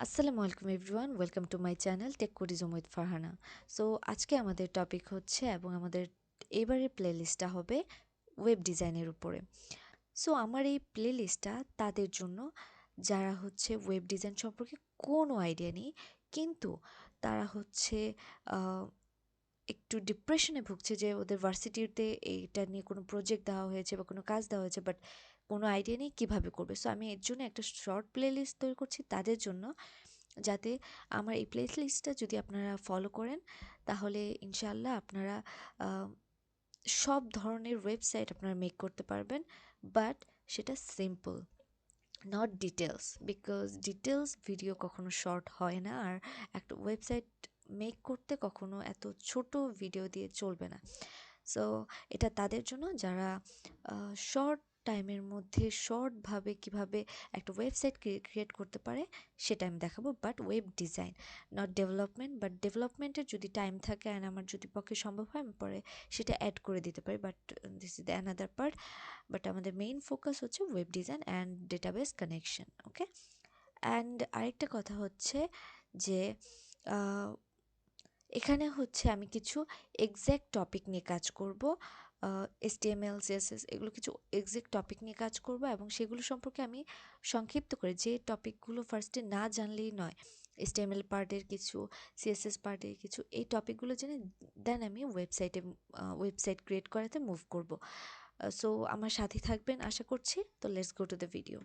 আসসালামু আলাইকুম everyone, welcome to my channel tech কুডিজম উইথ ফারহানা। সো আজকে আমাদের টপিক হচ্ছে এবং আমাদের এবারের প্লেলিস্টটা হবে ওয়েব ডিজাইনের উপরে। সো আমার এই প্লেলিস্টটা তাদের জন্য যারা হচ্ছে ওয়েব ডিজাইন সম্পর্কে কোনো আইডিয়া নেই, কিন্তু তারা হচ্ছে একটু ডিপ্রেশনে ভুগছে যে ওদের ভার্সিটিতে এইটা নিয়ে কোনো প্রজেক্ট দেওয়া হয়েছে বা কোনো কাজ দেওয়া হয়েছে, বাট কোনো আইডিয়া নেই কীভাবে করবে। সো আমি এর জন্য একটা শর্ট প্লেলিস্ট তৈরি করছি তাদের জন্য, যাতে আমার এই প্লেলিস্টটা যদি আপনারা ফলো করেন তাহলে ইনশাআল্লাহ আপনারা সব ধরনের ওয়েবসাইট আপনারা মেক করতে পারবেন, বাট সেটা simple, not details, because details video কখনো শর্ট হয় না, আর একটা ওয়েবসাইট মেক করতে কখনো এত ছোট ভিডিও দিয়ে চলবে না। সো এটা তাদের জন্য যারা শর্ট টাইমের মধ্যে শর্টভাবে কিভাবে একটা ওয়েবসাইট ক্রিয়েট করতে পারে সেটা আমি দেখাবো, but web design, not development. But ডেভেলপমেন্টের যদি টাইম থাকে অ্যান্ড আমার যদি পক্ষে সম্ভব হয় আমি পরে সেটা অ্যাড করে দিতে পারি, but this is the another part. But আমাদের মেইন ফোকাস হচ্ছে web design and database connection. Okay, and আরেকটা কথা হচ্ছে যে এখানে হচ্ছে আমি কিছু এক্স্যাক্ট টপিক নিয়ে কাজ করব, HTML CSS এগুলো কিছু এক্স্যাক্ট টপিক নিয়ে কাজ করব, এবং সেগুলো সম্পর্কে আমি সংক্ষিপ্ত করে যে টপিকগুলো ফার্স্টে না জানলেই নয়, HTML পার্টের কিছু, CSS পার্টের কিছু, এই টপিকগুলো জেনে দেন আমি ওয়েবসাইট ক্রিয়েট করাতে মুভ করব। সো আমার সাথে থাকবেন আশা করছি। তো let's go to the video.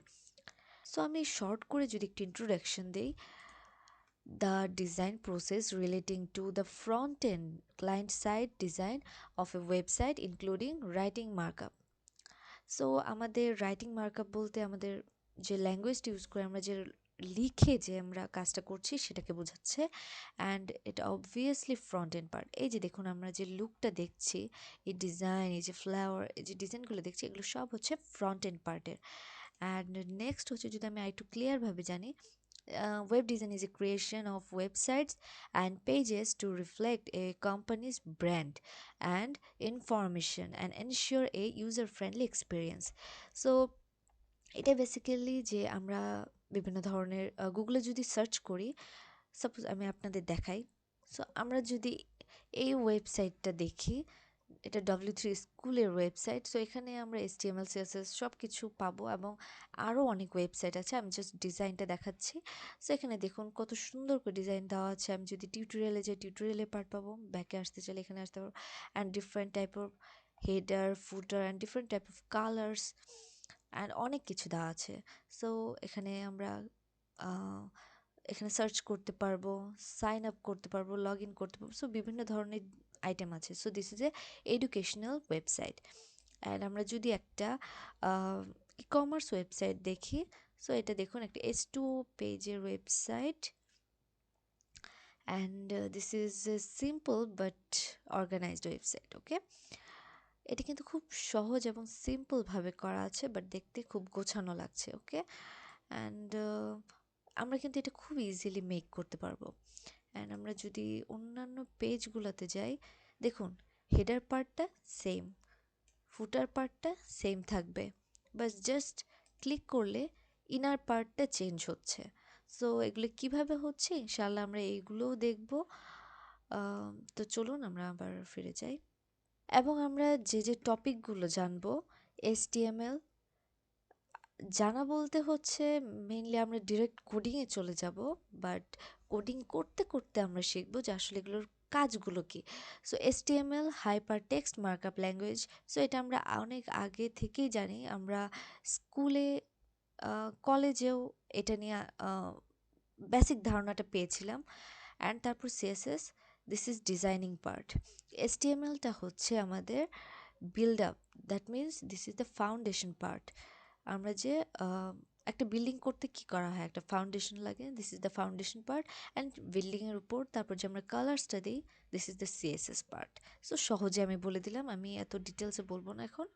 So আমি শর্ট করে যদি একটু ইন্ট্রোডাকশন দিই, the design process relating to the front end client side design of a website including writing markup. So আমাদের রাইটিং মার্কআপ বলতে আমাদের যে ল্যাঙ্গুয়েজটা ইউজ করে আমরা যে লিখে যে আমরা কাজটা করছি সেটাকে বোঝাচ্ছে, অ্যান্ড এটা অবভিয়াসলি ফ্রন্ট এন্ড পার্ট। এই যে দেখুন আমরা যে লুকটা দেখছি, এই ডিজাইন, এই যে ফ্লাওয়ার, এই যে ডিজাইনগুলো দেখছি, এগুলো সব হচ্ছে ফ্রন্ট এন্ড পার্টের। অ্যান্ড নেক্সট হচ্ছে যদি আমি একটু ক্লিয়ারভাবে জানি, web design is a creation of websites and pages to reflect a company's brand and information and ensure a user friendly experience. So এটা বেসিক্যালি যে আমরা বিভিন্ন ধরনের গুগলে যদি সার্চ করি, সাপোজ আমি আপনাদের দেখাই। সো আমরা যদি এই ওয়েবসাইটটা দেখি, এটা W3 স্কুলের ওয়েবসাইট। সো এখানে আমরা HTML CSS সব কিছু পাবো, এবং আরও অনেক ওয়েবসাইট আছে, আমি জাস্ট ডিজাইনটা দেখাচ্ছি। সো এখানে দেখুন কত সুন্দর করে ডিজাইন দেওয়া আছে। আমি যদি টিউটোরিয়ালে যাই, টিউটোরিয়ালে পার্ট পাবো, ব্যাকে আসতে চাইলে এখানে আসতে পারবো, and different type of header, footer and different type of colours and অনেক কিছু দেওয়া আছে। সো এখানে আমরা এখানে সার্চ করতে পারবো, সাইন আপ করতে পারবো, লগ ইন করতে পারবো। সো বিভিন্ন ধরনের আইটেম আছে। So this is a educational website. And আমরা যদি একটা ই কমার্স ওয়েবসাইট দেখি, সো এটা দেখুন একটা S2 পেজের website, and this is a simple but organised website. Okay, এটা কিন্তু খুব সহজ এবং সিম্পলভাবে করা আছে, বাট দেখতে খুব গোছানো লাগছে। ওকে, অ্যান্ড আমরা কিন্তু এটা খুব ইজিলি মেক করতে পারবো। অ্যান্ড আমরা যদি অন্যান্য পেজগুলোতে যাই, দেখুন হেডার পার্টটা সেম, ফুটার পার্টটা সেম থাকবে, বাস জাস্ট ক্লিক করলে ইনার পার্টটা চেঞ্জ হচ্ছে। সো এগুলো কিভাবে হচ্ছে ইনশাআল্লাহ আমরা এইগুলোও দেখব। তো চলুন আমরা আবার ফিরে যাই, এবং আমরা যে যে টপিকগুলো জানবো, HTML জানা বলতে হচ্ছে মেইনলি আমরা ডিরেক্ট কোডিংয়ে চলে যাব, বাট কোডিং করতে করতে আমরা শিখবো যে আসলে এগুলোর কাজগুলো কি। So HTML hyper text markup language. So এটা আমরা অনেক আগে থেকেই জানি, আমরা স্কুলে কলেজেও এটা নিয়ে বেসিক ধারণাটা পেয়েছিলাম। অ্যান্ড তারপর CSS, this is designing part. HTMLটা হচ্ছে আমাদের build up, that means this is the foundation part. আমরা যে একটা বিল্ডিং করতে কি করা হয়, একটা ফাউন্ডেশন লাগে, this is the foundation part. And বিল্ডিংয়ের উপর তারপর যে আমরা কালার্সটা দিই, this is the CSS part. So সহজে আমি বলে দিলাম, আমি এত ডিটেলসে বলবো না এখন,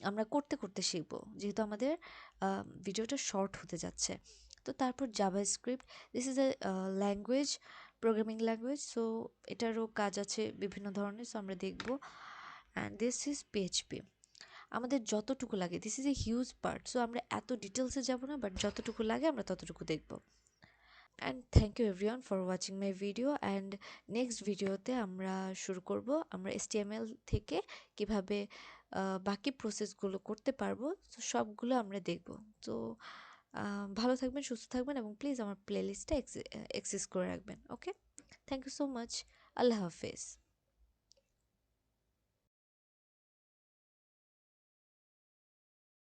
আমরা করতে করতে শিখবো যেহেতু আমাদের ভিডিওটা শর্ট হতে যাচ্ছে। তো তারপর JavaScript, this is A language, programming language. So এটারও কাজ আছে বিভিন্ন ধরনের, সো আমরা দেখব। And this is PHP। আমাদের যতটুকু লাগে, this is a huge part, so আমরা এত ডিটেলসে যাব না, বাট যতটুকু লাগে আমরা ততটুকু দেখব। And thank you everyone for watching my video. And next ভিডিওতে আমরা শুরু করব আমরা এসটিএমএল থেকে কিভাবে বাকি প্রসেসগুলো করতে পারবো, তো সবগুলো আমরা দেখব। তো ভালো থাকবেন, সুস্থ থাকবেন, এবং প্লিজ আমার প্লেলিস্টটা অ্যাক্সেস করে রাখবেন। ওকে, থ্যাংক ইউ সো মাচ। আল্লাহ হাফেজ।